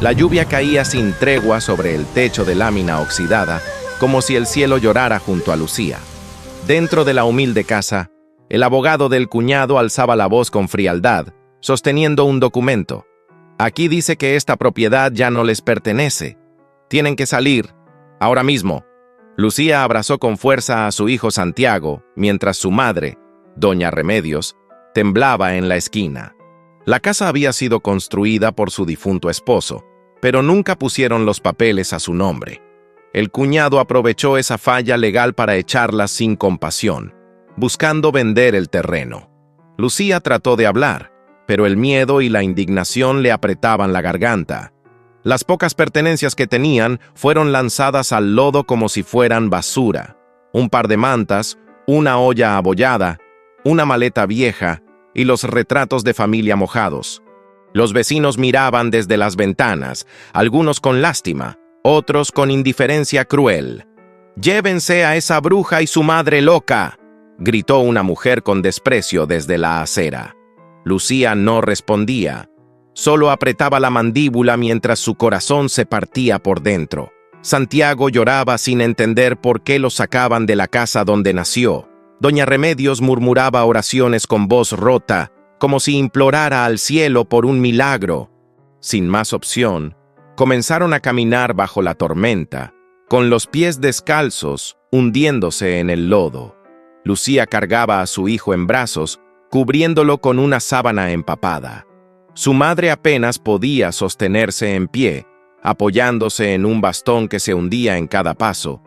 La lluvia caía sin tregua sobre el techo de lámina oxidada, como si el cielo llorara junto a Lucía. Dentro de la humilde casa, el abogado del cuñado alzaba la voz con frialdad, sosteniendo un documento. Aquí dice que esta propiedad ya no les pertenece. Tienen que salir, ahora mismo. Lucía abrazó con fuerza a su hijo Santiago, mientras su madre, doña Remedios, temblaba en la esquina. La casa había sido construida por su difunto esposo, pero nunca pusieron los papeles a su nombre. El cuñado aprovechó esa falla legal para echarla sin compasión, buscando vender el terreno. Lucía trató de hablar, pero el miedo y la indignación le apretaban la garganta. Las pocas pertenencias que tenían fueron lanzadas al lodo como si fueran basura. Un par de mantas, una olla abollada, una maleta vieja y los retratos de familia mojados. Los vecinos miraban desde las ventanas, algunos con lástima, otros con indiferencia cruel. «¡Llévense a esa bruja y su madre loca!», gritó una mujer con desprecio desde la acera. Lucía no respondía. Solo apretaba la mandíbula mientras su corazón se partía por dentro. Santiago lloraba sin entender por qué lo sacaban de la casa donde nació. Doña Remedios murmuraba oraciones con voz rota, como si implorara al cielo por un milagro. Sin más opción, comenzaron a caminar bajo la tormenta, con los pies descalzos, hundiéndose en el lodo. Lucía cargaba a su hijo en brazos, cubriéndolo con una sábana empapada. Su madre apenas podía sostenerse en pie, apoyándose en un bastón que se hundía en cada paso.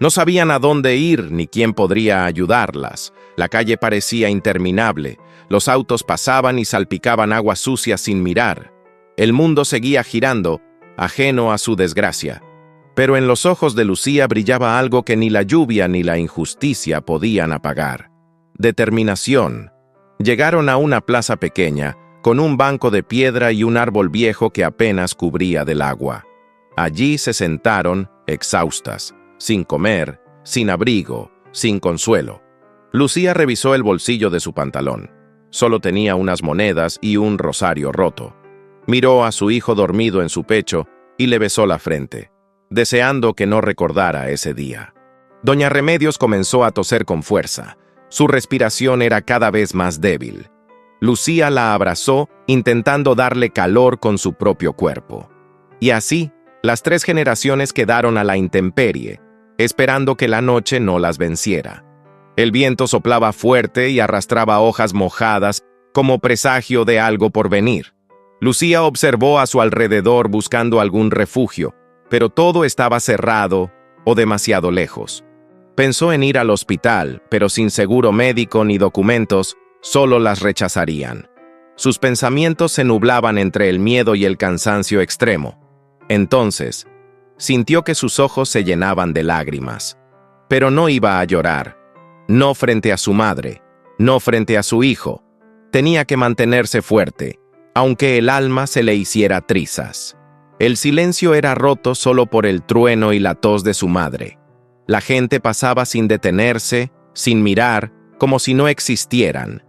No sabían a dónde ir ni quién podría ayudarlas. La calle parecía interminable. Los autos pasaban y salpicaban agua sucia sin mirar. El mundo seguía girando, ajeno a su desgracia. Pero en los ojos de Lucía brillaba algo que ni la lluvia ni la injusticia podían apagar. Determinación. Llegaron a una plaza pequeña, con un banco de piedra y un árbol viejo que apenas cubría del agua. Allí se sentaron, exhaustas, sin comer, sin abrigo, sin consuelo. Lucía revisó el bolsillo de su pantalón. Solo tenía unas monedas y un rosario roto. Miró a su hijo dormido en su pecho y le besó la frente, deseando que no recordara ese día. Doña Remedios comenzó a toser con fuerza. Su respiración era cada vez más débil. Lucía la abrazó, intentando darle calor con su propio cuerpo. Y así, las 3 generaciones quedaron a la intemperie, esperando que la noche no las venciera. El viento soplaba fuerte y arrastraba hojas mojadas como presagio de algo por venir. Lucía observó a su alrededor buscando algún refugio, pero todo estaba cerrado o demasiado lejos. Pensó en ir al hospital, pero sin seguro médico ni documentos, solo las rechazarían. Sus pensamientos se nublaban entre el miedo y el cansancio extremo. Entonces, sintió que sus ojos se llenaban de lágrimas. Pero no iba a llorar. No frente a su madre, no frente a su hijo. Tenía que mantenerse fuerte, aunque el alma se le hiciera trizas. El silencio era roto solo por el trueno y la tos de su madre. La gente pasaba sin detenerse, sin mirar, como si no existieran,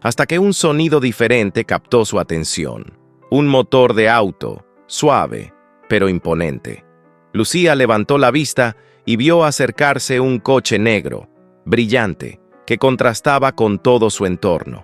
hasta que un sonido diferente captó su atención. Un motor de auto, suave, pero imponente. Lucía levantó la vista y vio acercarse un coche negro, brillante, que contrastaba con todo su entorno.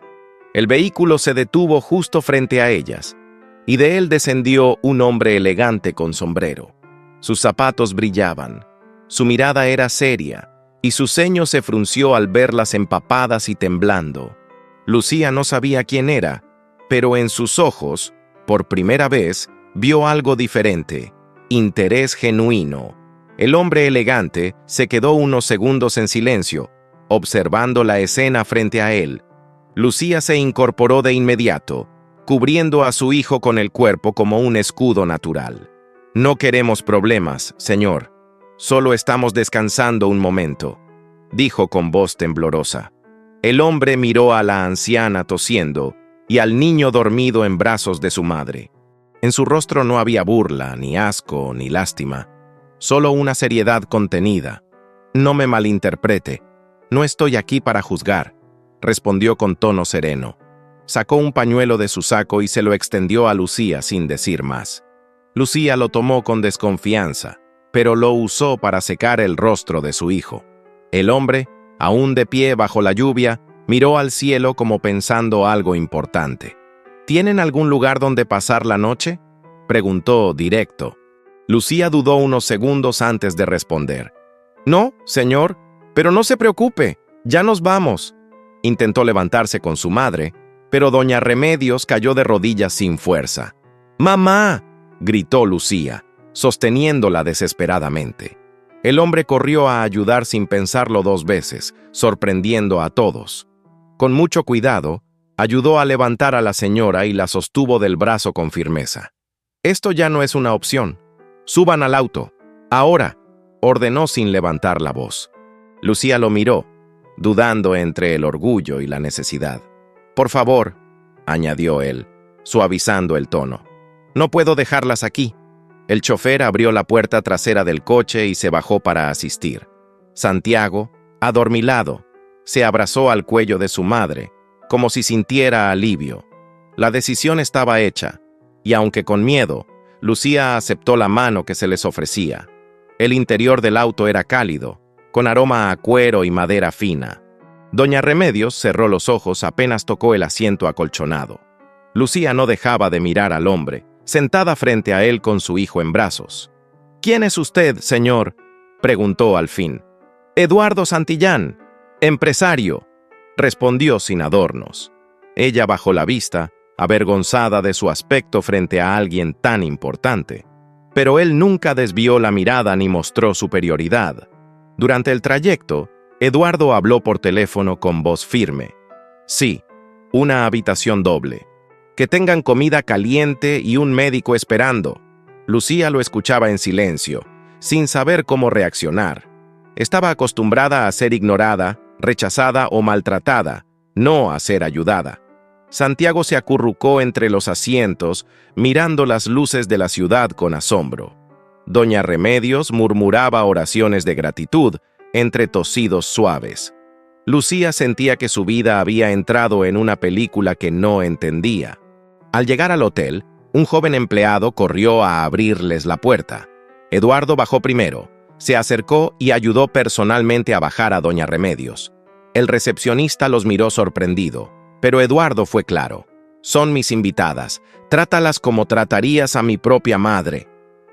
El vehículo se detuvo justo frente a ellas, y de él descendió un hombre elegante con sombrero. Sus zapatos brillaban, su mirada era seria, y su ceño se frunció al verlas empapadas y temblando. Lucía no sabía quién era, pero en sus ojos, por primera vez, vio algo diferente, interés genuino. El hombre elegante se quedó unos segundos en silencio, observando la escena frente a él. Lucía se incorporó de inmediato, cubriendo a su hijo con el cuerpo como un escudo natural. «No queremos problemas, señor. Solo estamos descansando un momento», dijo con voz temblorosa. El hombre miró a la anciana tosiendo y al niño dormido en brazos de su madre. En su rostro no había burla, ni asco, ni lástima, solo una seriedad contenida. «No me malinterprete, no estoy aquí para juzgar», respondió con tono sereno. Sacó un pañuelo de su saco y se lo extendió a Lucía sin decir más. Lucía lo tomó con desconfianza, pero lo usó para secar el rostro de su hijo. El hombre, aún de pie bajo la lluvia, miró al cielo como pensando algo importante. ¿Tienen algún lugar donde pasar la noche?, preguntó directo. Lucía dudó unos segundos antes de responder. «No, señor, pero no se preocupe, ya nos vamos». Intentó levantarse con su madre, pero doña Remedios cayó de rodillas sin fuerza. «¡Mamá!», gritó Lucía, sosteniéndola desesperadamente. El hombre corrió a ayudar sin pensarlo 2 veces, sorprendiendo a todos. Con mucho cuidado, ayudó a levantar a la señora y la sostuvo del brazo con firmeza. «Esto ya no es una opción. Suban al auto. Ahora», ordenó sin levantar la voz. Lucía lo miró, dudando entre el orgullo y la necesidad. «Por favor», añadió él, suavizando el tono. «No puedo dejarlas aquí». El chofer abrió la puerta trasera del coche y se bajó para asistir. Santiago, adormilado, se abrazó al cuello de su madre, como si sintiera alivio. La decisión estaba hecha, y aunque con miedo, Lucía aceptó la mano que se les ofrecía. El interior del auto era cálido, con aroma a cuero y madera fina. Doña Remedios cerró los ojos apenas tocó el asiento acolchonado. Lucía no dejaba de mirar al hombre, sentada frente a él con su hijo en brazos. «¿Quién es usted, señor?», preguntó al fin. «Eduardo Santillán, empresario», respondió sin adornos. Ella bajó la vista, avergonzada de su aspecto frente a alguien tan importante. Pero él nunca desvió la mirada ni mostró superioridad. Durante el trayecto, Eduardo habló por teléfono con voz firme. «Sí, una habitación doble. Que tengan comida caliente y un médico esperando». Lucía lo escuchaba en silencio, sin saber cómo reaccionar. Estaba acostumbrada a ser ignorada, rechazada o maltratada, no a ser ayudada. Santiago se acurrucó entre los asientos, mirando las luces de la ciudad con asombro. Doña Remedios murmuraba oraciones de gratitud, entre tosidos suaves. Lucía sentía que su vida había entrado en una película que no entendía. Al llegar al hotel, un joven empleado corrió a abrirles la puerta. Eduardo bajó primero, se acercó y ayudó personalmente a bajar a doña Remedios. El recepcionista los miró sorprendido, pero Eduardo fue claro. «Son mis invitadas, trátalas como tratarías a mi propia madre».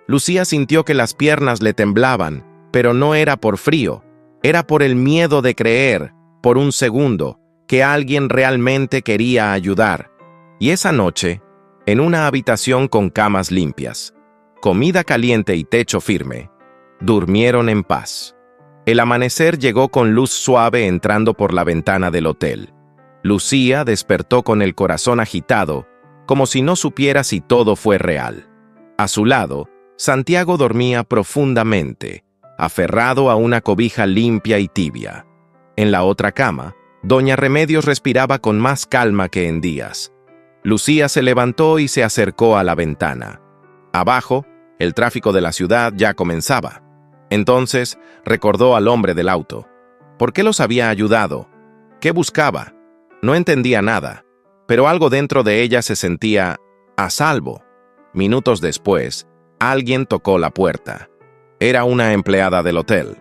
Lucía sintió que las piernas le temblaban, pero no era por frío, era por el miedo de creer, por un segundo, que alguien realmente quería ayudar. Y esa noche, en una habitación con camas limpias, comida caliente y techo firme, durmieron en paz. El amanecer llegó con luz suave entrando por la ventana del hotel. Lucía despertó con el corazón agitado, como si no supiera si todo fue real. A su lado, Santiago dormía profundamente, aferrado a una cobija limpia y tibia. En la otra cama, doña Remedios respiraba con más calma que en días. Lucía se levantó y se acercó a la ventana. Abajo, el tráfico de la ciudad ya comenzaba. Entonces, recordó al hombre del auto. ¿Por qué los había ayudado? ¿Qué buscaba? No entendía nada, pero algo dentro de ella se sentía a salvo. Minutos después, alguien tocó la puerta. Era una empleada del hotel.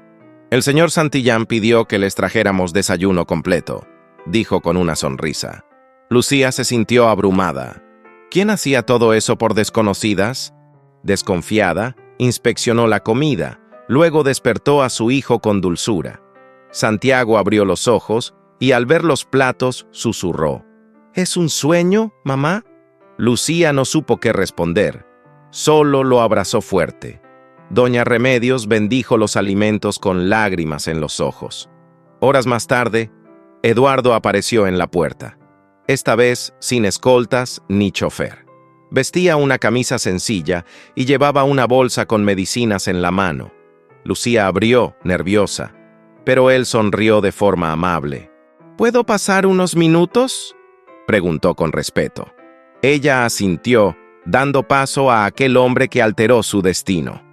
«El señor Santillán pidió que les trajéramos desayuno completo», dijo con una sonrisa. Lucía se sintió abrumada. ¿Quién hacía todo eso por desconocidas? Desconfiada, inspeccionó la comida, luego despertó a su hijo con dulzura. Santiago abrió los ojos y al ver los platos susurró. «¿Es un sueño, mamá?». Lucía no supo qué responder. Solo lo abrazó fuerte. Doña Remedios bendijo los alimentos con lágrimas en los ojos. Horas más tarde, Eduardo apareció en la puerta. Esta vez sin escoltas ni chofer. Vestía una camisa sencilla y llevaba una bolsa con medicinas en la mano. Lucía abrió, nerviosa, pero él sonrió de forma amable. «¿Puedo pasar unos minutos?», preguntó con respeto. Ella asintió, dando paso a aquel hombre que alteró su destino.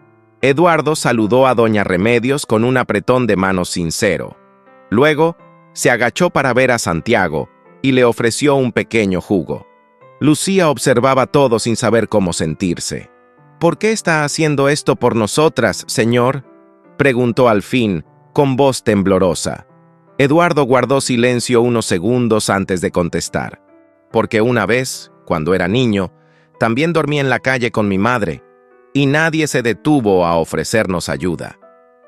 Eduardo saludó a doña Remedios con un apretón de manos sincero. Luego, se agachó para ver a Santiago y le ofreció un pequeño jugo. Lucía observaba todo sin saber cómo sentirse. ¿Por qué está haciendo esto por nosotras, señor?, preguntó al fin, con voz temblorosa. Eduardo guardó silencio unos segundos antes de contestar. Porque una vez, cuando era niño, también dormí en la calle con mi madre, y nadie se detuvo a ofrecernos ayuda,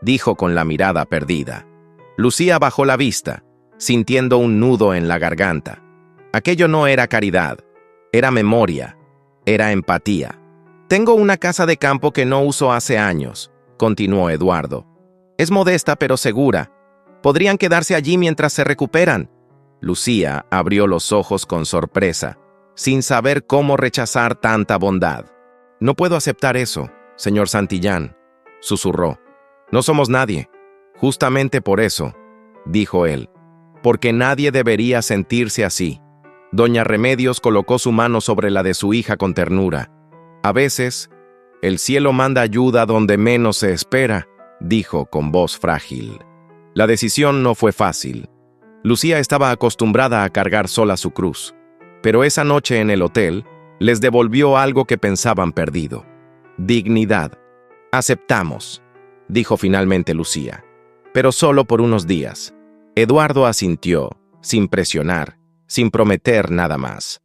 dijo con la mirada perdida. Lucía bajó la vista, sintiendo un nudo en la garganta. Aquello no era caridad, era memoria, era empatía. Tengo una casa de campo que no uso hace años, continuó Eduardo. Es modesta pero segura. Podrían quedarse allí mientras se recuperan. Lucía abrió los ojos con sorpresa, sin saber cómo rechazar tanta bondad. No puedo aceptar eso, señor Santillán, susurró. No somos nadie. Justamente por eso, dijo él, porque nadie debería sentirse así. Doña Remedios colocó su mano sobre la de su hija con ternura. A veces, el cielo manda ayuda donde menos se espera, dijo con voz frágil. La decisión no fue fácil. Lucía estaba acostumbrada a cargar sola su cruz, pero esa noche en el hotel les devolvió algo que pensaban perdido: dignidad. Aceptamos, dijo finalmente Lucía, pero solo por unos días. Eduardo asintió, sin presionar, sin prometer nada más.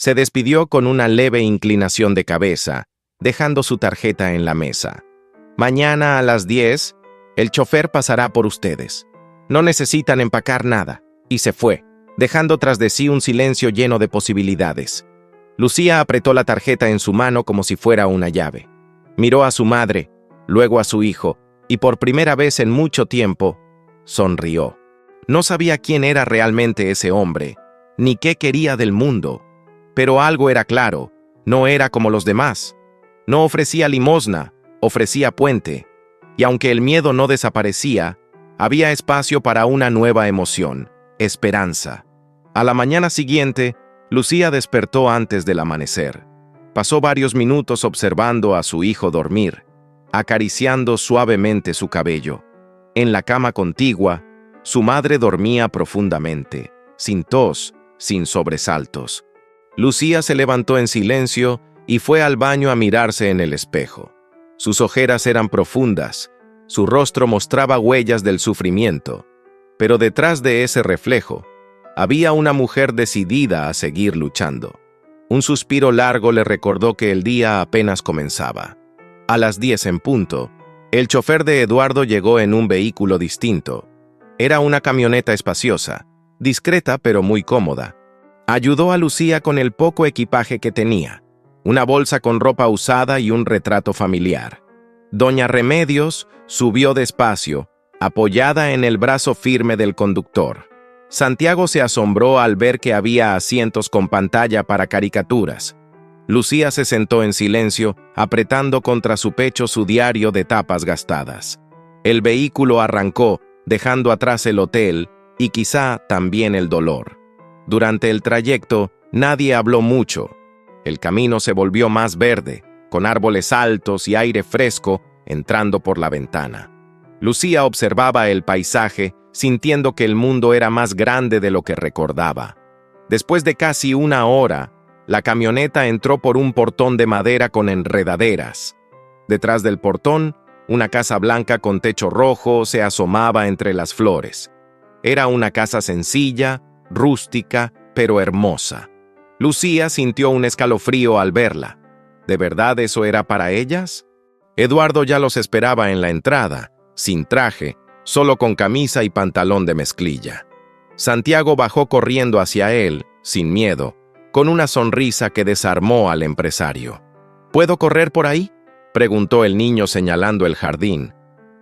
Se despidió con una leve inclinación de cabeza, dejando su tarjeta en la mesa. Mañana a las 10, el chofer pasará por ustedes. No necesitan empacar nada. Y se fue, dejando tras de sí un silencio lleno de posibilidades. Lucía apretó la tarjeta en su mano como si fuera una llave. Miró a su madre, luego a su hijo, y por primera vez en mucho tiempo, sonrió. No sabía quién era realmente ese hombre, ni qué quería del mundo. Pero algo era claro, no era como los demás. No ofrecía limosna, ofrecía puente. Y aunque el miedo no desaparecía, había espacio para una nueva emoción: esperanza. A la mañana siguiente, Lucía despertó antes del amanecer. Pasó varios minutos observando a su hijo dormir, acariciando suavemente su cabello. En la cama contigua, su madre dormía profundamente, sin tos, sin sobresaltos. Lucía se levantó en silencio y fue al baño a mirarse en el espejo. Sus ojeras eran profundas, su rostro mostraba huellas del sufrimiento, pero detrás de ese reflejo había una mujer decidida a seguir luchando. Un suspiro largo le recordó que el día apenas comenzaba. A las 10 en punto, el chofer de Eduardo llegó en un vehículo distinto. Era una camioneta espaciosa, discreta pero muy cómoda. Ayudó a Lucía con el poco equipaje que tenía, una bolsa con ropa usada y un retrato familiar. Doña Remedios subió despacio, apoyada en el brazo firme del conductor. Santiago se asombró al ver que había asientos con pantalla para caricaturas. Lucía se sentó en silencio, apretando contra su pecho su diario de tapas gastadas. El vehículo arrancó, dejando atrás el hotel y quizá también el dolor. Durante el trayecto, nadie habló mucho. El camino se volvió más verde, con árboles altos y aire fresco entrando por la ventana. Lucía observaba el paisaje, sintiendo que el mundo era más grande de lo que recordaba. Después de casi una hora, la camioneta entró por un portón de madera con enredaderas. Detrás del portón, una casa blanca con techo rojo se asomaba entre las flores. Era una casa sencilla, rústica, pero hermosa. Lucía sintió un escalofrío al verla. ¿De verdad eso era para ellas? Eduardo ya los esperaba en la entrada, sin traje, solo con camisa y pantalón de mezclilla. Santiago bajó corriendo hacia él, sin miedo, con una sonrisa que desarmó al empresario. ¿Puedo correr por ahí?, preguntó el niño señalando el jardín.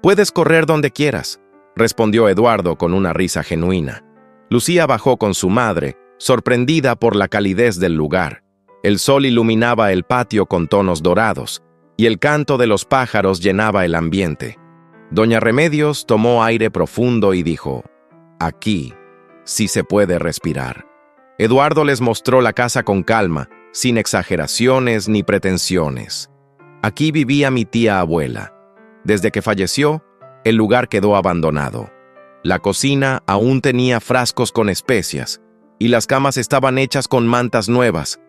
«Puedes correr donde quieras», respondió Eduardo con una risa genuina. Lucía bajó con su madre, sorprendida por la calidez del lugar. El sol iluminaba el patio con tonos dorados, y el canto de los pájaros llenaba el ambiente. Doña Remedios tomó aire profundo y dijo: «Aquí sí se puede respirar». Eduardo les mostró la casa con calma, sin exageraciones ni pretensiones. Aquí vivía mi tía abuela. Desde que falleció, el lugar quedó abandonado. La cocina aún tenía frascos con especias, y las camas estaban hechas con mantas nuevas.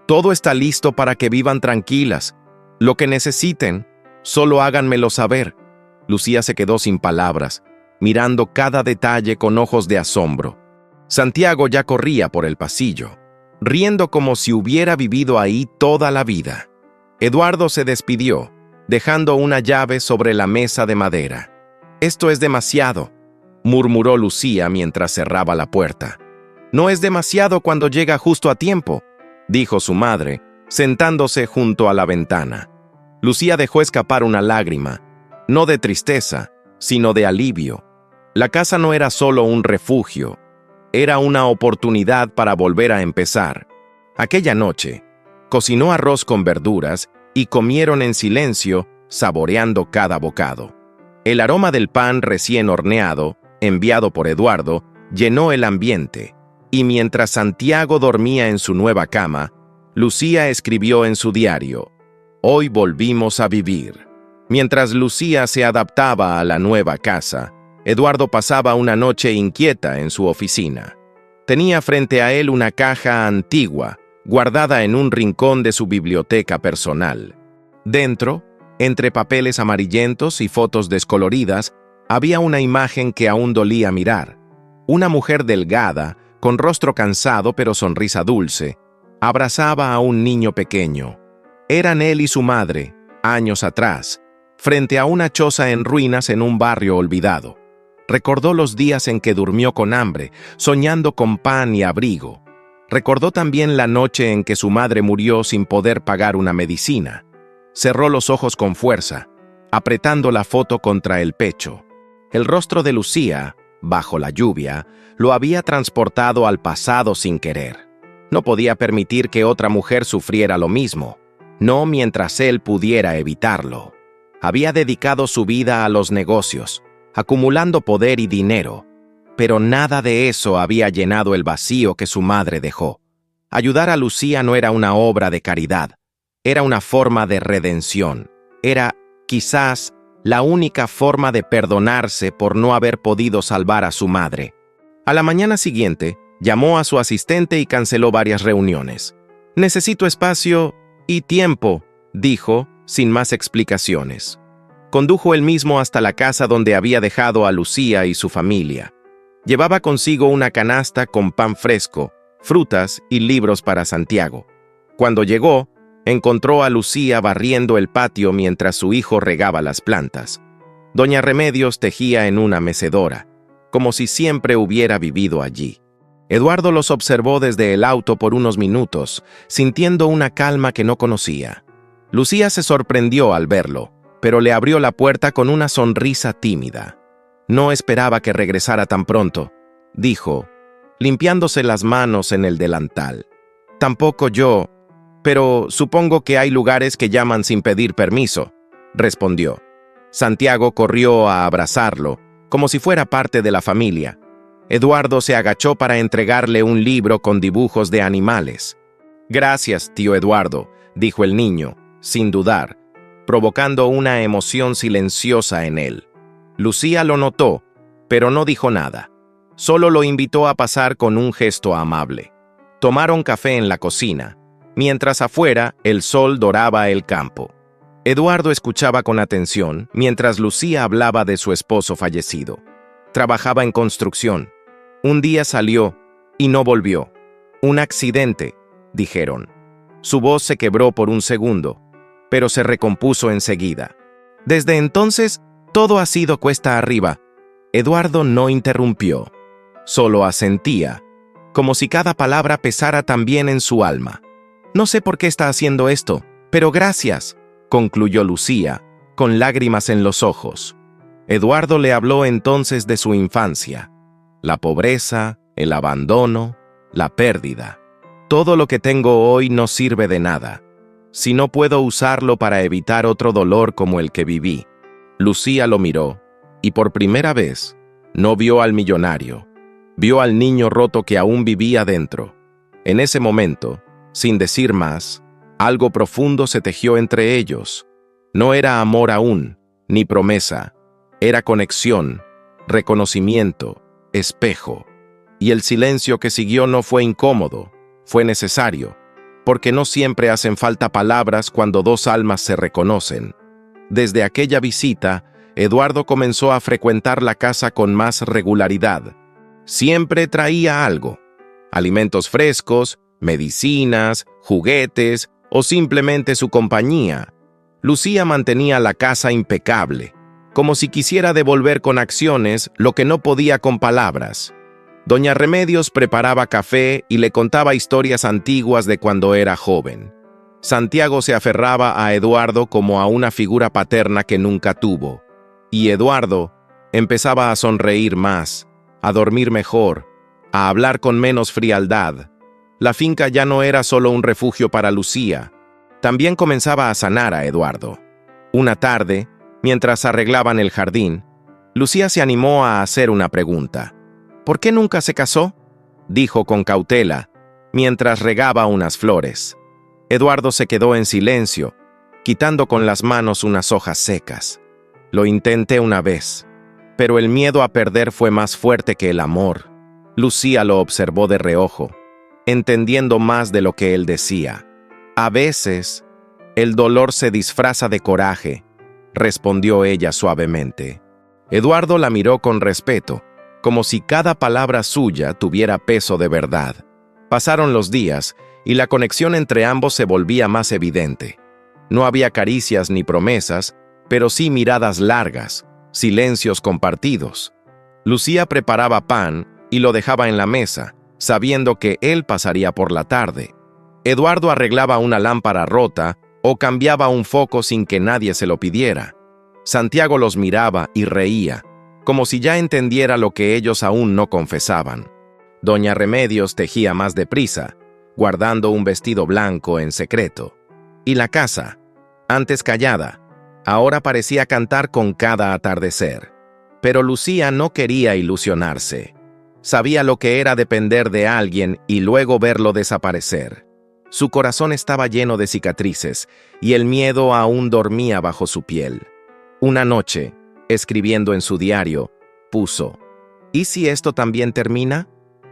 Todo está listo para que vivan tranquilas, Lo que necesiten, solo háganmelo saber. Lucía se quedó sin palabras, mirando cada detalle con ojos de asombro. Santiago ya corría por el pasillo, riendo como si hubiera vivido ahí toda la vida. Eduardo se despidió, dejando una llave sobre la mesa de madera. «Esto es demasiado», murmuró Lucía mientras cerraba la puerta. «No es demasiado cuando llega justo a tiempo», dijo su madre, sentándose junto a la ventana. Lucía dejó escapar una lágrima, no de tristeza, sino de alivio. La casa no era solo un refugio, era una oportunidad para volver a empezar. Aquella noche, cocinó arroz con verduras y comieron en silencio, saboreando cada bocado. El aroma del pan recién horneado, enviado por Eduardo, llenó el ambiente, y mientras Santiago dormía en su nueva cama, Lucía escribió en su diario: «Hoy volvimos a vivir». Mientras Lucía se adaptaba a la nueva casa, Eduardo pasaba una noche inquieta en su oficina. Tenía frente a él una caja antigua, guardada en un rincón de su biblioteca personal. Dentro, entre papeles amarillentos y fotos descoloridas, había una imagen que aún dolía mirar. Una mujer delgada, con rostro cansado pero sonrisa dulce, abrazaba a un niño pequeño. Eran él y su madre, años atrás, frente a una choza en ruinas en un barrio olvidado. Recordó los días en que durmió con hambre, soñando con pan y abrigo. Recordó también la noche en que su madre murió sin poder pagar una medicina. Cerró los ojos con fuerza, apretando la foto contra el pecho. El rostro de Lucía, bajo la lluvia, lo había transportado al pasado sin querer. No podía permitir que otra mujer sufriera lo mismo, no mientras él pudiera evitarlo. Había dedicado su vida a los negocios, acumulando poder y dinero, pero nada de eso había llenado el vacío que su madre dejó. Ayudar a Lucía no era una obra de caridad, era una forma de redención. Era, quizás, la única forma de perdonarse por no haber podido salvar a su madre. A la mañana siguiente, llamó a su asistente y canceló varias reuniones. «Necesito espacio y tiempo», dijo, sin más explicaciones. Condujo él mismo hasta la casa donde había dejado a Lucía y su familia. Llevaba consigo una canasta con pan fresco, frutas y libros para Santiago. Cuando llegó, encontró a Lucía barriendo el patio mientras su hijo regaba las plantas. Doña Remedios tejía en una mecedora, como si siempre hubiera vivido allí. Eduardo los observó desde el auto por unos minutos, sintiendo una calma que no conocía. Lucía se sorprendió al verlo, pero le abrió la puerta con una sonrisa tímida. «No esperaba que regresara tan pronto», dijo, limpiándose las manos en el delantal. «Tampoco yo, pero supongo que hay lugares que llaman sin pedir permiso», respondió. Santiago corrió a abrazarlo, como si fuera parte de la familia. Eduardo se agachó para entregarle un libro con dibujos de animales. «Gracias, tío Eduardo», dijo el niño, sin dudar, provocando una emoción silenciosa en él. Lucía lo notó, pero no dijo nada. Solo lo invitó a pasar con un gesto amable. Tomaron café en la cocina, mientras afuera el sol doraba el campo. Eduardo escuchaba con atención mientras Lucía hablaba de su esposo fallecido. Trabajaba en construcción. Un día salió y no volvió. «Un accidente», dijeron. Su voz se quebró por un segundo, pero se recompuso enseguida. «Desde entonces, todo ha sido cuesta arriba». Eduardo no interrumpió, solo asentía, como si cada palabra pesara también en su alma. «No sé por qué está haciendo esto, pero gracias», concluyó Lucía, con lágrimas en los ojos. Eduardo le habló entonces de su infancia, la pobreza, el abandono, la pérdida. «Todo lo que tengo hoy no sirve de nada, si no puedo usarlo para evitar otro dolor como el que viví». Lucía lo miró, y por primera vez, no vio al millonario, vio al niño roto que aún vivía dentro. En ese momento, sin decir más, algo profundo se tejió entre ellos. No era amor aún, ni promesa, era conexión, reconocimiento, espejo. Y el silencio que siguió no fue incómodo, fue necesario. porque no siempre hacen falta palabras cuando dos almas se reconocen. Desde aquella visita, Eduardo comenzó a frecuentar la casa con más regularidad. Siempre traía algo: alimentos frescos, medicinas, juguetes o simplemente su compañía. Lucía mantenía la casa impecable, como si quisiera devolver con acciones lo que no podía con palabras. Doña Remedios preparaba café y le contaba historias antiguas de cuando era joven. Santiago se aferraba a Eduardo como a una figura paterna que nunca tuvo, y Eduardo empezaba a sonreír más, a dormir mejor, a hablar con menos frialdad. La finca ya no era solo un refugio para Lucía, también comenzaba a sanar a Eduardo. Una tarde, mientras arreglaban el jardín, Lucía se animó a hacer una pregunta. ¿Por qué nunca se casó?, dijo con cautela, mientras regaba unas flores. Eduardo se quedó en silencio, quitando con las manos unas hojas secas. Lo intenté una vez, pero el miedo a perder fue más fuerte que el amor. Lucía lo observó de reojo, entendiendo más de lo que él decía. A veces, el dolor se disfraza de coraje, respondió ella suavemente. Eduardo la miró con respeto, como si cada palabra suya tuviera peso de verdad. Pasaron los días y la conexión entre ambos se volvía más evidente. No había caricias ni promesas, pero sí miradas largas, silencios compartidos. Lucía preparaba pan y lo dejaba en la mesa, sabiendo que él pasaría por la tarde. Eduardo arreglaba una lámpara rota o cambiaba un foco sin que nadie se lo pidiera. Santiago los miraba y reía, como si ya entendiera lo que ellos aún no confesaban. Doña Remedios tejía más deprisa, guardando un vestido blanco en secreto. Y la casa, antes callada, ahora parecía cantar con cada atardecer. Pero Lucía no quería ilusionarse. Sabía lo que era depender de alguien y luego verlo desaparecer. Su corazón estaba lleno de cicatrices y el miedo aún dormía bajo su piel. Una noche, escribiendo en su diario, puso: ¿y si esto también termina?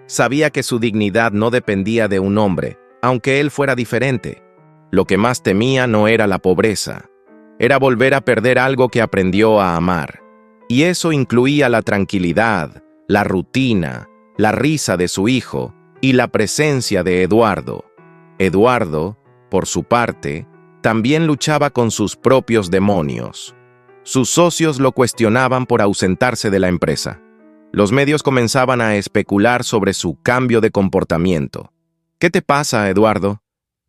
Sabía que su dignidad no dependía de un hombre, aunque él fuera diferente. Lo que más temía no era la pobreza, era volver a perder algo que aprendió a amar. Y eso incluía la tranquilidad, la rutina, la risa de su hijo y la presencia de Eduardo. Eduardo, por su parte, también luchaba con sus propios demonios. Sus socios lo cuestionaban por ausentarse de la empresa. Los medios comenzaban a especular sobre su cambio de comportamiento. «¿Qué te pasa, Eduardo?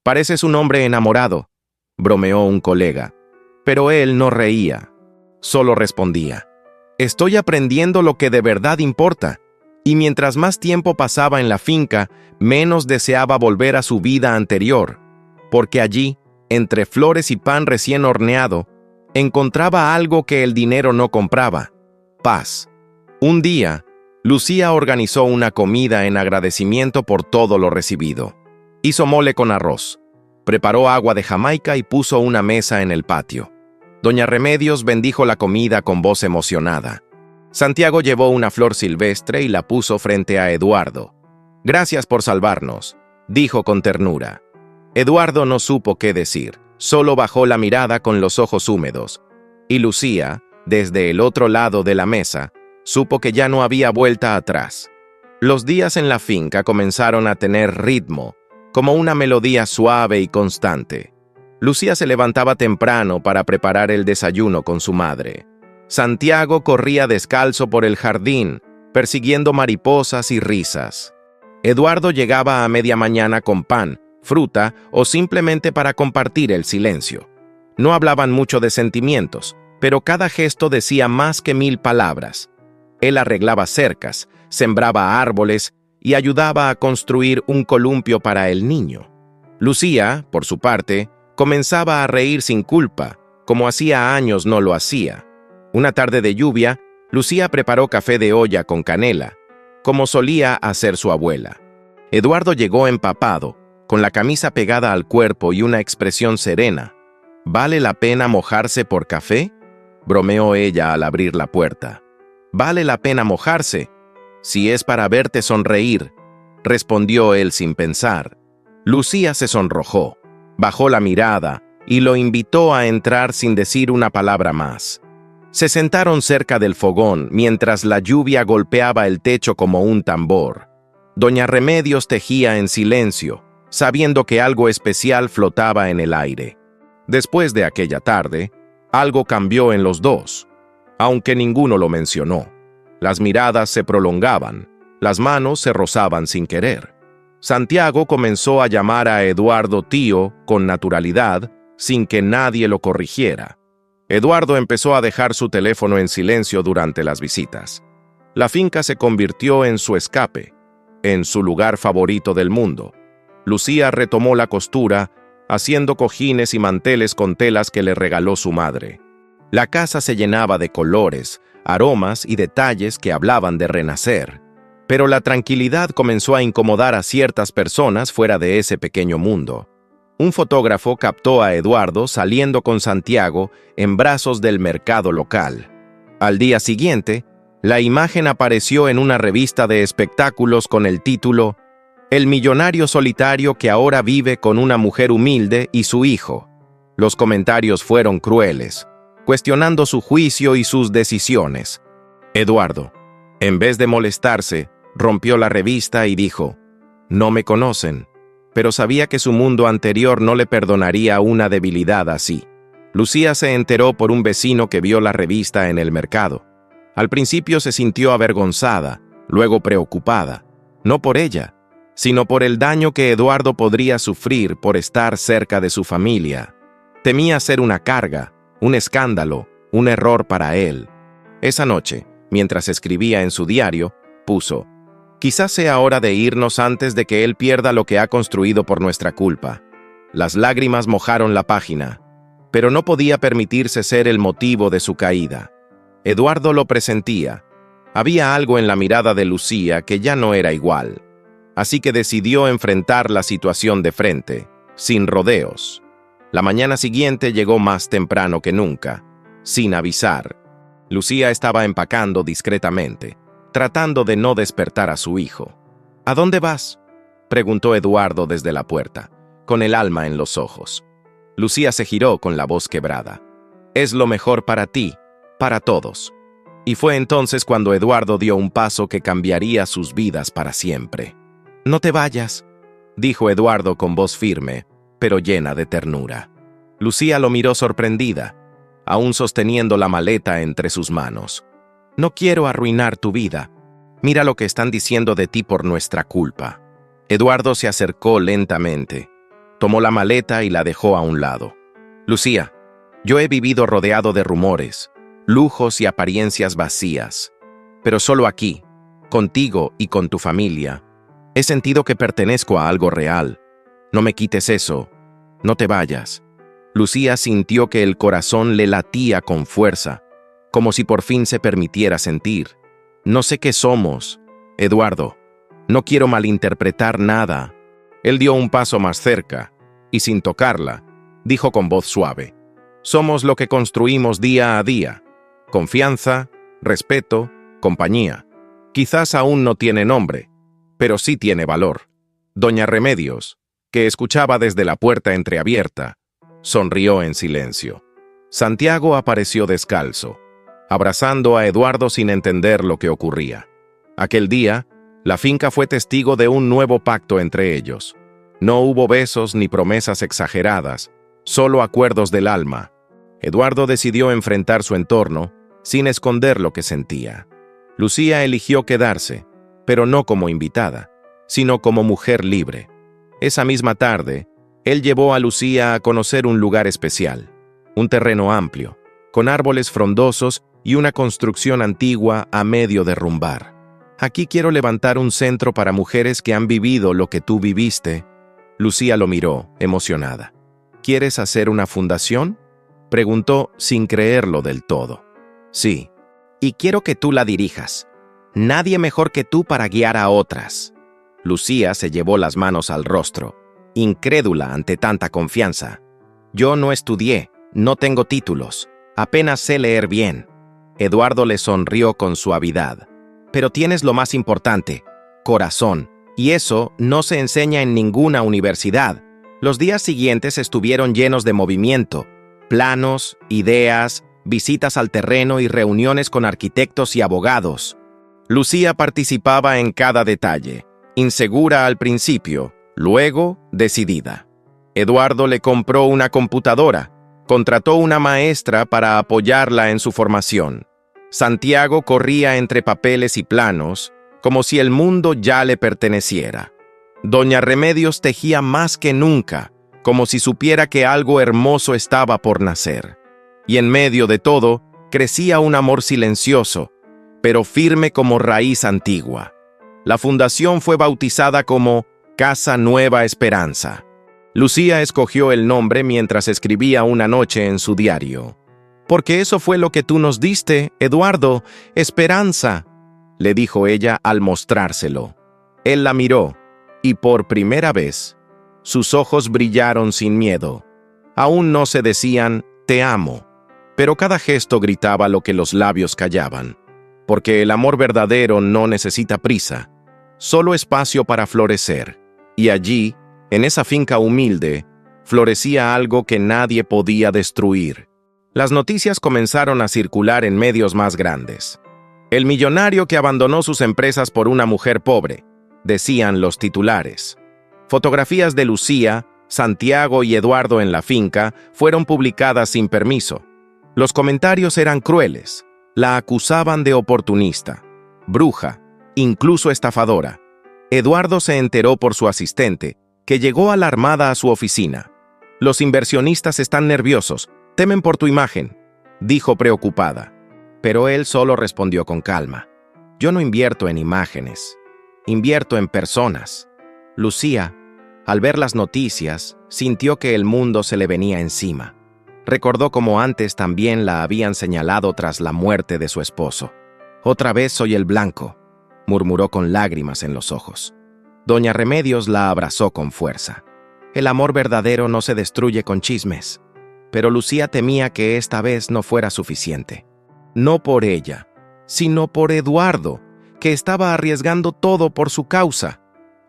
Pareces un hombre enamorado», bromeó un colega. Pero él no reía, solo respondía: «Estoy aprendiendo lo que de verdad importa». Y mientras más tiempo pasaba en la finca, menos deseaba volver a su vida anterior, porque allí, entre flores y pan recién horneado, encontraba algo que el dinero no compraba: paz. Un día, Lucía organizó una comida en agradecimiento por todo lo recibido. Hizo mole con arroz, preparó agua de Jamaica y puso una mesa en el patio. Doña Remedios bendijo la comida con voz emocionada. Santiago llevó una flor silvestre y la puso frente a Eduardo. «Gracias por salvarnos», dijo con ternura. Eduardo no supo qué decir, solo bajó la mirada con los ojos húmedos. Y Lucía, desde el otro lado de la mesa, supo que ya no había vuelta atrás. Los días en la finca comenzaron a tener ritmo, como una melodía suave y constante. Lucía se levantaba temprano para preparar el desayuno con su madre. Santiago corría descalzo por el jardín, persiguiendo mariposas y risas. Eduardo llegaba a media mañana con pan, fruta o simplemente para compartir el silencio. No hablaban mucho de sentimientos, pero cada gesto decía más que 1000 palabras. Él arreglaba cercas, sembraba árboles y ayudaba a construir un columpio para el niño. Lucía, por su parte, comenzaba a reír sin culpa, como hacía años no lo hacía. Una tarde de lluvia, Lucía preparó café de olla con canela, como solía hacer su abuela. Eduardo llegó empapado, con la camisa pegada al cuerpo y una expresión serena. «¿Vale la pena mojarse por café?», bromeó ella al abrir la puerta. «Vale la pena mojarse, si es para verte sonreír», respondió él sin pensar. Lucía se sonrojó, bajó la mirada y lo invitó a entrar sin decir una palabra más. Se sentaron cerca del fogón mientras la lluvia golpeaba el techo como un tambor. Doña Remedios tejía en silencio, sabiendo que algo especial flotaba en el aire. Después de aquella tarde, algo cambió en los dos, aunque ninguno lo mencionó. Las miradas se prolongaban, las manos se rozaban sin querer. Santiago comenzó a llamar a Eduardo tío con naturalidad, sin que nadie lo corrigiera. Eduardo empezó a dejar su teléfono en silencio durante las visitas. La finca se convirtió en su escape, en su lugar favorito del mundo. Lucía retomó la costura, haciendo cojines y manteles con telas que le regaló su madre. La casa se llenaba de colores, aromas y detalles que hablaban de renacer. Pero la tranquilidad comenzó a incomodar a ciertas personas fuera de ese pequeño mundo. Un fotógrafo captó a Eduardo saliendo con Santiago en brazos del mercado local. Al día siguiente, la imagen apareció en una revista de espectáculos con el título «El millonario solitario que ahora vive con una mujer humilde y su hijo». Los comentarios fueron crueles, cuestionando su juicio y sus decisiones. Eduardo, en vez de molestarse, rompió la revista y dijo: «No me conocen, pero sabía que su mundo anterior no le perdonaría una debilidad así». Lucía se enteró por un vecino que vio la revista en el mercado. Al principio se sintió avergonzada, luego preocupada, no por ella, sino por el daño que Eduardo podría sufrir por estar cerca de su familia. Temía ser una carga, un escándalo, un error para él. Esa noche, mientras escribía en su diario, puso: «Quizás sea hora de irnos antes de que él pierda lo que ha construido por nuestra culpa». Las lágrimas mojaron la página, pero no podía permitirse ser el motivo de su caída. Eduardo lo presentía. Había algo en la mirada de Lucía que ya no era igual. Así que decidió enfrentar la situación de frente, sin rodeos. La mañana siguiente llegó más temprano que nunca, sin avisar. Lucía estaba empacando discretamente, tratando de no despertar a su hijo. «¿A dónde vas?», preguntó Eduardo desde la puerta, con el alma en los ojos. Lucía se giró con la voz quebrada. «Es lo mejor para ti, para todos». Y fue entonces cuando Eduardo dio un paso que cambiaría sus vidas para siempre. «No te vayas», dijo Eduardo con voz firme, pero llena de ternura. Lucía lo miró sorprendida, aún sosteniendo la maleta entre sus manos. «No quiero arruinar tu vida. Mira lo que están diciendo de ti por nuestra culpa». Eduardo se acercó lentamente, tomó la maleta y la dejó a un lado. «Lucía, yo he vivido rodeado de rumores, lujos y apariencias vacías, pero solo aquí, contigo y con tu familia, he sentido que pertenezco a algo real. No me quites eso, no te vayas». Lucía sintió que el corazón le latía con fuerza, como si por fin se permitiera sentir. «No sé qué somos, Eduardo. No quiero malinterpretar nada». Él dio un paso más cerca, y sin tocarla, dijo con voz suave: «Somos lo que construimos día a día. Confianza, respeto, compañía. Quizás aún no tiene nombre, pero sí tiene valor». Doña Remedios, que escuchaba desde la puerta entreabierta, sonrió en silencio. Santiago apareció descalzo, abrazando a Eduardo sin entender lo que ocurría. Aquel día, la finca fue testigo de un nuevo pacto entre ellos. No hubo besos ni promesas exageradas, solo acuerdos del alma. Eduardo decidió enfrentar su entorno, sin esconder lo que sentía. Lucía eligió quedarse, pero no como invitada, sino como mujer libre. Esa misma tarde, él llevó a Lucía a conocer un lugar especial, un terreno amplio, con árboles frondosos y una construcción antigua a medio derrumbar. «Aquí quiero levantar un centro para mujeres que han vivido lo que tú viviste». Lucía lo miró, emocionada. «¿Quieres hacer una fundación?», preguntó sin creerlo del todo. «Sí, y quiero que tú la dirijas. Nadie mejor que tú para guiar a otras». Lucía se llevó las manos al rostro, incrédula ante tanta confianza. «Yo no estudié, no tengo títulos, apenas sé leer bien». Eduardo le sonrió con suavidad. «Pero tienes lo más importante, corazón. Y eso no se enseña en ninguna universidad. Los días siguientes estuvieron llenos de movimiento, planos, ideas, visitas al terreno y reuniones con arquitectos y abogados. Lucía participaba en cada detalle, insegura al principio, luego decidida. Eduardo le compró una computadora, contrató una maestra para apoyarla en su formación. Santiago corría entre papeles y planos, como si el mundo ya le perteneciera. Doña Remedios tejía más que nunca, como si supiera que algo hermoso estaba por nacer. Y en medio de todo, crecía un amor silencioso, pero firme como raíz antigua. La fundación fue bautizada como Casa Nueva Esperanza. Lucía escogió el nombre mientras escribía una noche en su diario. «Porque eso fue lo que tú nos diste, Eduardo, esperanza», le dijo ella al mostrárselo. Él la miró, y por primera vez, sus ojos brillaron sin miedo. Aún no se decían «te amo», pero cada gesto gritaba lo que los labios callaban. Porque el amor verdadero no necesita prisa, solo espacio para florecer. Y allí, en esa finca humilde, florecía algo que nadie podía destruir. Las noticias comenzaron a circular en medios más grandes. El millonario que abandonó sus empresas por una mujer pobre, decían los titulares. Fotografías de Lucía, Santiago y Eduardo en la finca fueron publicadas sin permiso. Los comentarios eran crueles. La acusaban de oportunista, bruja, incluso estafadora. Eduardo se enteró por su asistente, que llegó alarmada a su oficina. «Los inversionistas están nerviosos, temen por tu imagen», dijo preocupada. Pero él solo respondió con calma. «Yo no invierto en imágenes, invierto en personas». Lucía, al ver las noticias, sintió que el mundo se le venía encima. Recordó cómo antes también la habían señalado tras la muerte de su esposo. «Otra vez soy el blanco», murmuró con lágrimas en los ojos. Doña Remedios la abrazó con fuerza. «El amor verdadero no se destruye con chismes». Pero Lucía temía que esta vez no fuera suficiente. No por ella, sino por Eduardo, que estaba arriesgando todo por su causa.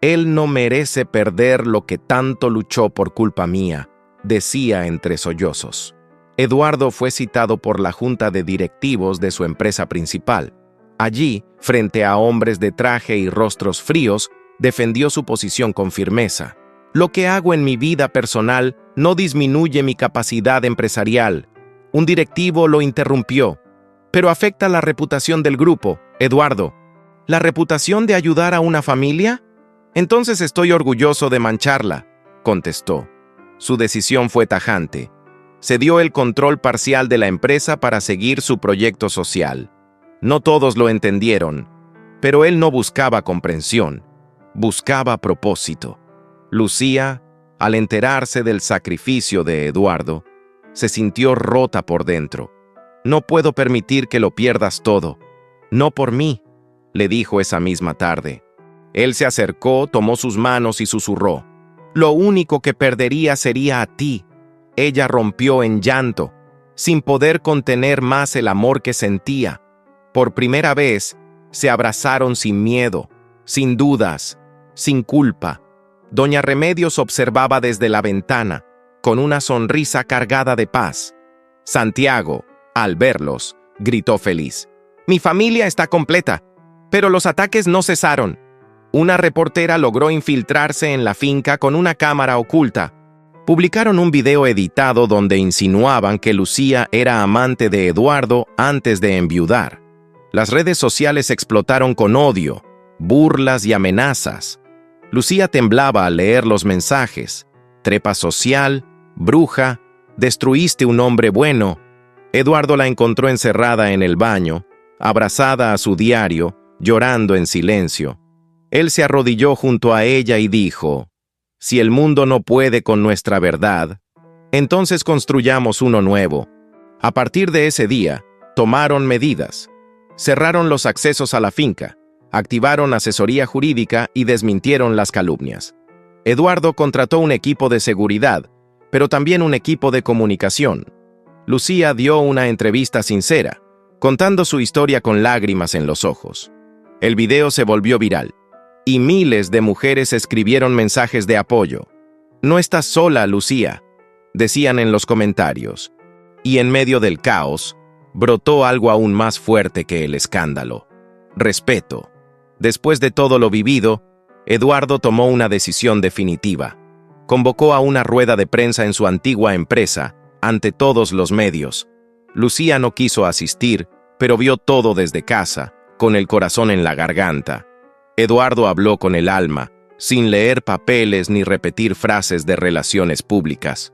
«Él no merece perder lo que tanto luchó por culpa mía», decía entre sollozos. Eduardo fue citado por la junta de directivos de su empresa principal. Allí, frente a hombres de traje y rostros fríos, defendió su posición con firmeza. «Lo que hago en mi vida personal no disminuye mi capacidad empresarial». Un directivo lo interrumpió. «Pero afecta la reputación del grupo, Eduardo». «¿La reputación de ayudar a una familia? Entonces estoy orgulloso de mancharla», contestó. Su decisión fue tajante. Cedió el control parcial de la empresa para seguir su proyecto social. No todos lo entendieron, pero él no buscaba comprensión, buscaba propósito. Lucía, al enterarse del sacrificio de Eduardo, se sintió rota por dentro. «No puedo permitir que lo pierdas todo. No por mí», le dijo esa misma tarde. Él se acercó, tomó sus manos y susurró. «Lo único que perdería sería a ti». Ella rompió en llanto, sin poder contener más el amor que sentía. Por primera vez, se abrazaron sin miedo, sin dudas, sin culpa. Doña Remedios observaba desde la ventana, con una sonrisa cargada de paz. Santiago, al verlos, gritó feliz. «Mi familia está completa», pero los ataques no cesaron. Una reportera logró infiltrarse en la finca con una cámara oculta. Publicaron un video editado donde insinuaban que Lucía era amante de Eduardo antes de enviudar. Las redes sociales explotaron con odio, burlas y amenazas. Lucía temblaba al leer los mensajes. «Trepa social, bruja, destruiste un hombre bueno». Eduardo la encontró encerrada en el baño, abrazada a su diario, llorando en silencio. Él se arrodilló junto a ella y dijo: «Si el mundo no puede con nuestra verdad, entonces construyamos uno nuevo». A partir de ese día, tomaron medidas. Cerraron los accesos a la finca, activaron asesoría jurídica y desmintieron las calumnias. Eduardo contrató un equipo de seguridad, pero también un equipo de comunicación. Lucía dio una entrevista sincera, contando su historia con lágrimas en los ojos. El video se volvió viral. y miles de mujeres escribieron mensajes de apoyo. «No estás sola, Lucía», decían en los comentarios. Y en medio del caos, brotó algo aún más fuerte que el escándalo: respeto. Después de todo lo vivido, Eduardo tomó una decisión definitiva. Convocó a una rueda de prensa en su antigua empresa, ante todos los medios. Lucía no quiso asistir, pero vio todo desde casa, con el corazón en la garganta. Eduardo habló con el alma, sin leer papeles ni repetir frases de relaciones públicas.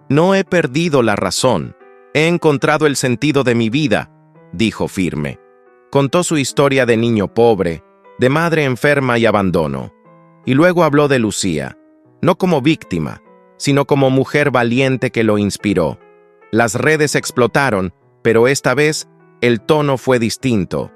«No he perdido la razón. He encontrado el sentido de mi vida», dijo firme. Contó su historia de niño pobre, de madre enferma y abandono. Y luego habló de Lucía, no como víctima, sino como mujer valiente que lo inspiró. Las redes explotaron, pero esta vez el tono fue distinto.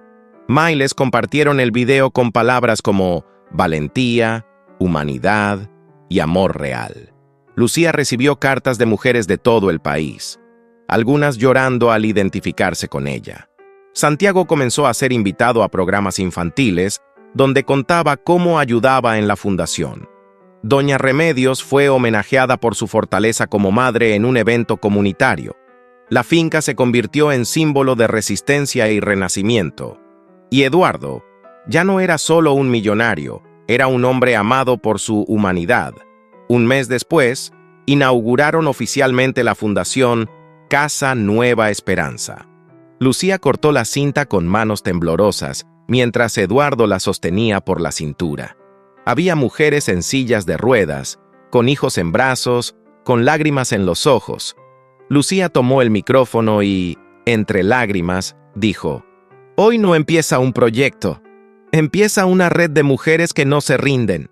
Miles compartieron el video con palabras como valentía, humanidad y amor real. Lucía recibió cartas de mujeres de todo el país, algunas llorando al identificarse con ella. Santiago comenzó a ser invitado a programas infantiles, donde contaba cómo ayudaba en la fundación. Doña Remedios fue homenajeada por su fortaleza como madre en un evento comunitario. La finca se convirtió en símbolo de resistencia y renacimiento. Y Eduardo ya no era solo un millonario, era un hombre amado por su humanidad. Un mes después, inauguraron oficialmente la fundación Casa Nueva Esperanza. Lucía cortó la cinta con manos temblorosas, mientras Eduardo la sostenía por la cintura. Había mujeres en sillas de ruedas, con hijos en brazos, con lágrimas en los ojos. Lucía tomó el micrófono y, entre lágrimas, dijo: «Hoy no empieza un proyecto, empieza una red de mujeres que no se rinden».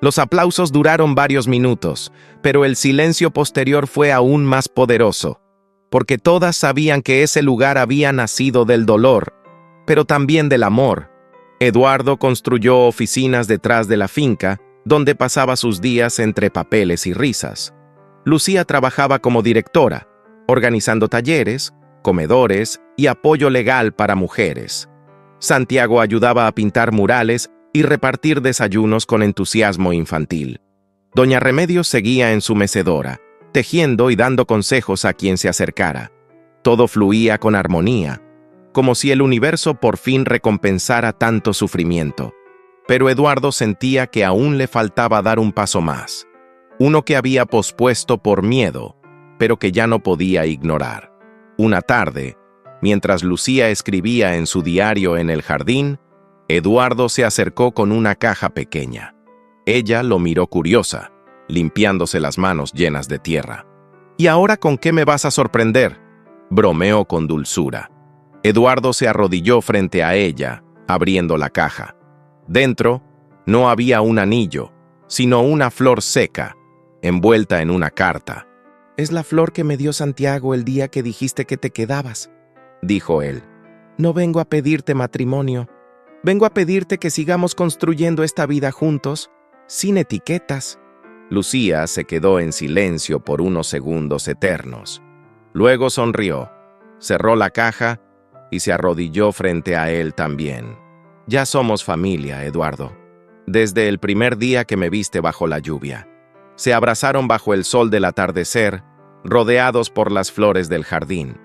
Los aplausos duraron varios minutos, pero el silencio posterior fue aún más poderoso, porque todas sabían que ese lugar había nacido del dolor, pero también del amor. Eduardo construyó oficinas detrás de la finca, donde pasaba sus días entre papeles y risas. Lucía trabajaba como directora, organizando talleres, comedores y apoyo legal para mujeres. Santiago ayudaba a pintar murales y repartir desayunos con entusiasmo infantil. Doña Remedios seguía en su mecedora, tejiendo y dando consejos a quien se acercara. Todo fluía con armonía, como si el universo por fin recompensara tanto sufrimiento. Pero Eduardo sentía que aún le faltaba dar un paso más, uno que había pospuesto por miedo, pero que ya no podía ignorar. Una tarde, mientras Lucía escribía en su diario en el jardín, Eduardo se acercó con una caja pequeña. Ella lo miró curiosa, limpiándose las manos llenas de tierra. «¿Y ahora con qué me vas a sorprender?», bromeó con dulzura. Eduardo se arrodilló frente a ella, abriendo la caja. Dentro no había un anillo, sino una flor seca, envuelta en una carta. «Es la flor que me dio Santiago el día que dijiste que te quedabas», dijo él. «No vengo a pedirte matrimonio. Vengo a pedirte que sigamos construyendo esta vida juntos, sin etiquetas». Lucía se quedó en silencio por unos segundos eternos. Luego sonrió, cerró la caja y se arrodilló frente a él también. «Ya somos familia, Eduardo. Desde el primer día que me viste bajo la lluvia». Se abrazaron bajo el sol del atardecer, rodeados por las flores del jardín.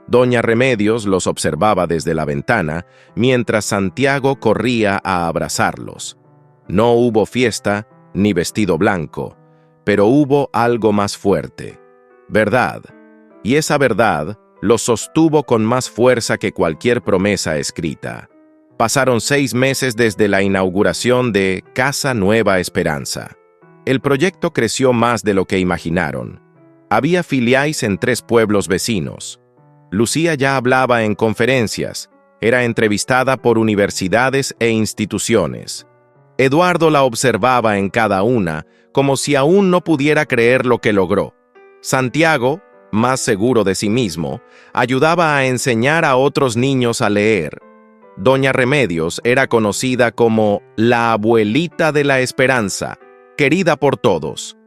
Doña Remedios los observaba desde la ventana, mientras Santiago corría a abrazarlos. No hubo fiesta ni vestido blanco, pero hubo algo más fuerte: verdad. Y esa verdad los sostuvo con más fuerza que cualquier promesa escrita. Pasaron 6 meses desde la inauguración de Casa Nueva Esperanza. El proyecto creció más de lo que imaginaron. Había filiales en 3 pueblos vecinos. Lucía ya hablaba en conferencias, era entrevistada por universidades e instituciones. Eduardo la observaba en cada una, como si aún no pudiera creer lo que logró. Santiago, más seguro de sí mismo, ayudaba a enseñar a otros niños a leer. Doña Remedios era conocida como la abuelita de la esperanza, querida por todos.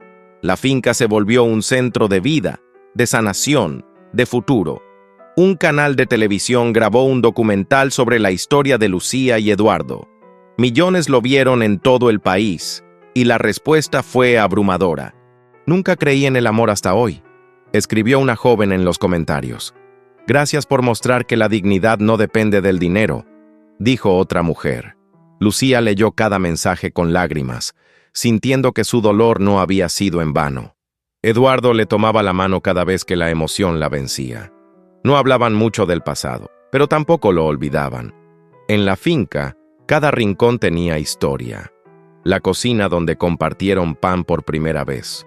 La finca se volvió un centro de vida, de sanación, de futuro. Un canal de televisión grabó un documental sobre la historia de Lucía y Eduardo. Millones lo vieron en todo el país, y la respuesta fue abrumadora. Nunca creí en el amor hasta hoy, escribió una joven en los comentarios. Gracias por mostrar que la dignidad no depende del dinero, dijo otra mujer. Lucía leyó cada mensaje con lágrimas, sintiendo que su dolor no había sido en vano. Eduardo le tomaba la mano cada vez que la emoción la vencía. No hablaban mucho del pasado, pero tampoco lo olvidaban. En la finca, cada rincón tenía historia. La cocina donde compartieron pan por primera vez.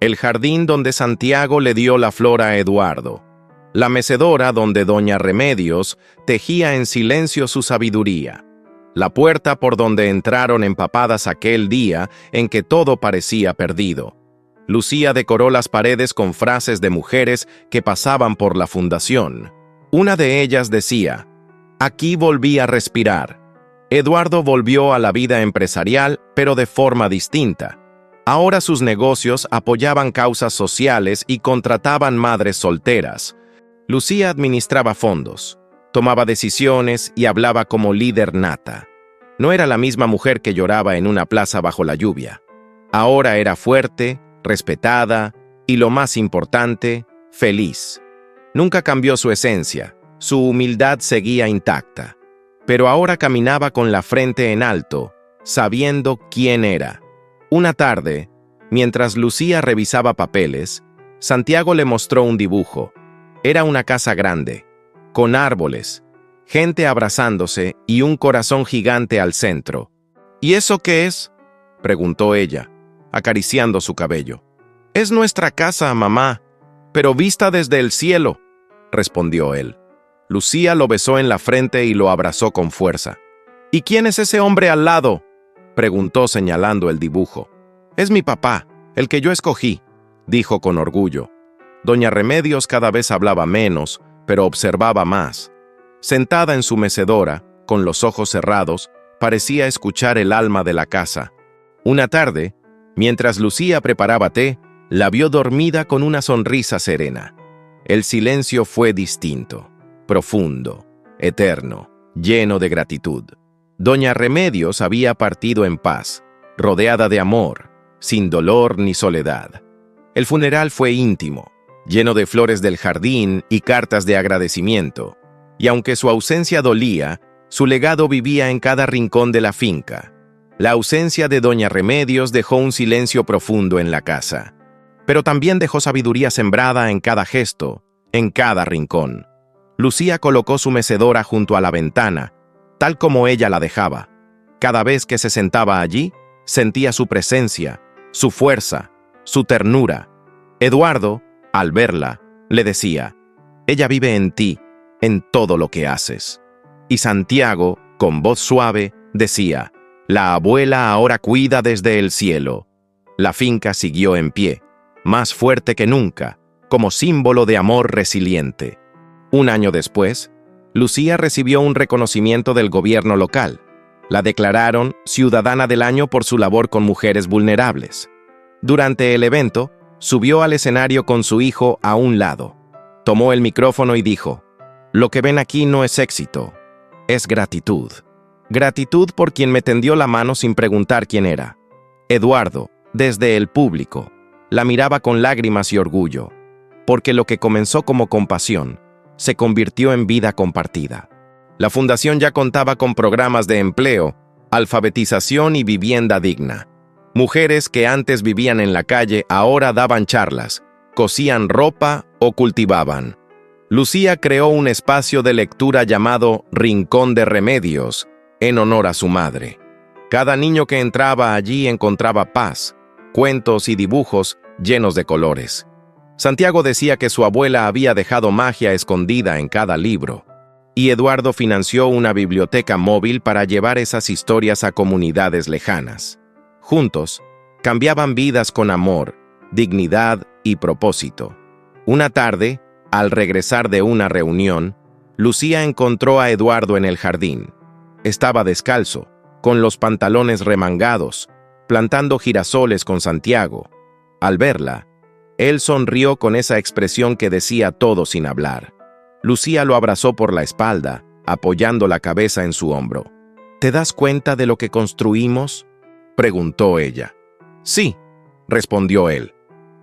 El jardín donde Santiago le dio la flor a Eduardo. La mecedora donde doña Remedios tejía en silencio su sabiduría. La puerta por donde entraron empapadas aquel día en que todo parecía perdido. Lucía decoró las paredes con frases de mujeres que pasaban por la fundación. Una de ellas decía: «Aquí volví a respirar». Eduardo volvió a la vida empresarial, pero de forma distinta. Ahora sus negocios apoyaban causas sociales y contrataban madres solteras. Lucía administraba fondos, tomaba decisiones y hablaba como líder nata. No era la misma mujer que lloraba en una plaza bajo la lluvia. Ahora era fuerte, respetada y, lo más importante, feliz. Nunca cambió su esencia, su humildad seguía intacta. Pero ahora caminaba con la frente en alto, sabiendo quién era. Una tarde, mientras Lucía revisaba papeles, Santiago le mostró un dibujo. Era una casa grande, con árboles, gente abrazándose y un corazón gigante al centro. ¿Y eso qué es?, preguntó ella, acariciando su cabello. «Es nuestra casa, mamá, pero vista desde el cielo», respondió él. Lucía lo besó en la frente y lo abrazó con fuerza. «¿Y quién es ese hombre al lado?», preguntó señalando el dibujo. «Es mi papá, el que yo escogí», dijo con orgullo. Doña Remedios cada vez hablaba menos, pero observaba más. Sentada en su mecedora, con los ojos cerrados, parecía escuchar el alma de la casa. Una tarde, mientras Lucía preparaba té, la vio dormida con una sonrisa serena. El silencio fue distinto. Profundo, eterno, lleno de gratitud. Doña Remedios había partido en paz, rodeada de amor, sin dolor ni soledad. El funeral fue íntimo, lleno de flores del jardín y cartas de agradecimiento. Y aunque su ausencia dolía, su legado vivía en cada rincón de la finca. La ausencia de Doña Remedios dejó un silencio profundo en la casa. Pero también dejó sabiduría sembrada en cada gesto, en cada rincón. Lucía colocó su mecedora junto a la ventana, tal como ella la dejaba. Cada vez que se sentaba allí, sentía su presencia, su fuerza, su ternura. Eduardo, al verla, le decía: «Ella vive en ti, en todo lo que haces». Y Santiago, con voz suave, decía: «La abuela ahora cuida desde el cielo». La finca siguió en pie, más fuerte que nunca, como símbolo de amor resiliente. Un año después, Lucía recibió un reconocimiento del gobierno local. La declararon Ciudadana del Año por su labor con mujeres vulnerables. Durante el evento, subió al escenario con su hijo a un lado. Tomó el micrófono y dijo: «Lo que ven aquí no es éxito, es gratitud. Gratitud por quien me tendió la mano sin preguntar quién era». Eduardo, desde el público, la miraba con lágrimas y orgullo, porque lo que comenzó como compasión se convirtió en vida compartida. La fundación ya contaba con programas de empleo, alfabetización y vivienda digna. Mujeres que antes vivían en la calle ahora daban charlas, cosían ropa o cultivaban. Lucía creó un espacio de lectura llamado Rincón de Remedios, en honor a su madre. Cada niño que entraba allí encontraba paz, cuentos y dibujos llenos de colores. Santiago decía que su abuela había dejado magia escondida en cada libro, y Eduardo financió una biblioteca móvil para llevar esas historias a comunidades lejanas. Juntos, cambiaban vidas con amor, dignidad y propósito. Una tarde, al regresar de una reunión, Lucía encontró a Eduardo en el jardín. Estaba descalzo, con los pantalones remangados, plantando girasoles con Santiago. Al verla, él sonrió con esa expresión que decía todo sin hablar. Lucía lo abrazó por la espalda, apoyando la cabeza en su hombro. ¿Te das cuenta de lo que construimos?, preguntó ella. Sí, respondió él.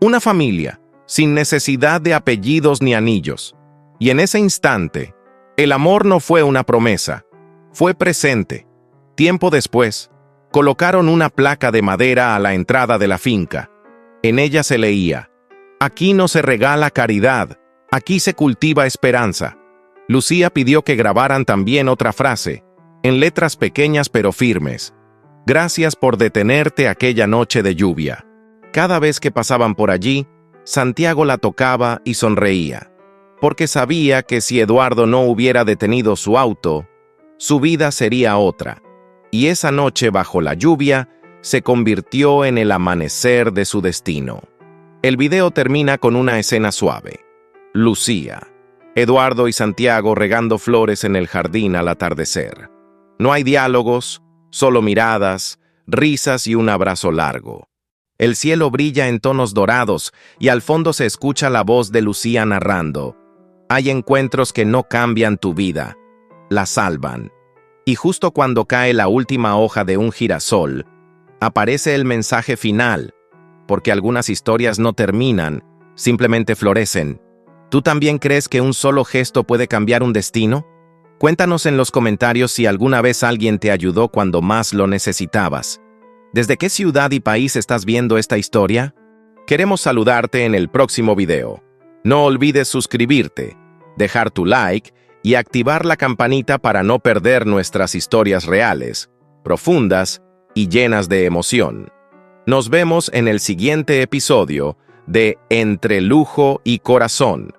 Una familia, sin necesidad de apellidos ni anillos. Y en ese instante, el amor no fue una promesa, fue presente. Tiempo después, colocaron una placa de madera a la entrada de la finca. En ella se leía: aquí no se regala caridad, aquí se cultiva esperanza. Lucía pidió que grabaran también otra frase, en letras pequeñas pero firmes: gracias por detenerte aquella noche de lluvia. Cada vez que pasaban por allí, Santiago la tocaba y sonreía, porque sabía que si Eduardo no hubiera detenido su auto, su vida sería otra. Y esa noche bajo la lluvia se convirtió en el amanecer de su destino. El video termina con una escena suave. Lucía, Eduardo y Santiago regando flores en el jardín al atardecer. No hay diálogos, solo miradas, risas y un abrazo largo. El cielo brilla en tonos dorados y al fondo se escucha la voz de Lucía narrando: hay encuentros que no cambian tu vida, la salvan. Y justo cuando cae la última hoja de un girasol, aparece el mensaje final, porque algunas historias no terminan, simplemente florecen. ¿Tú también crees que un solo gesto puede cambiar un destino? Cuéntanos en los comentarios si alguna vez alguien te ayudó cuando más lo necesitabas. ¿Desde qué ciudad y país estás viendo esta historia? Queremos saludarte en el próximo video. No olvides suscribirte, dejar tu like y activar la campanita para no perder nuestras historias reales, profundas y llenas de emoción. Nos vemos en el siguiente episodio de Entre Lujo y Corazón.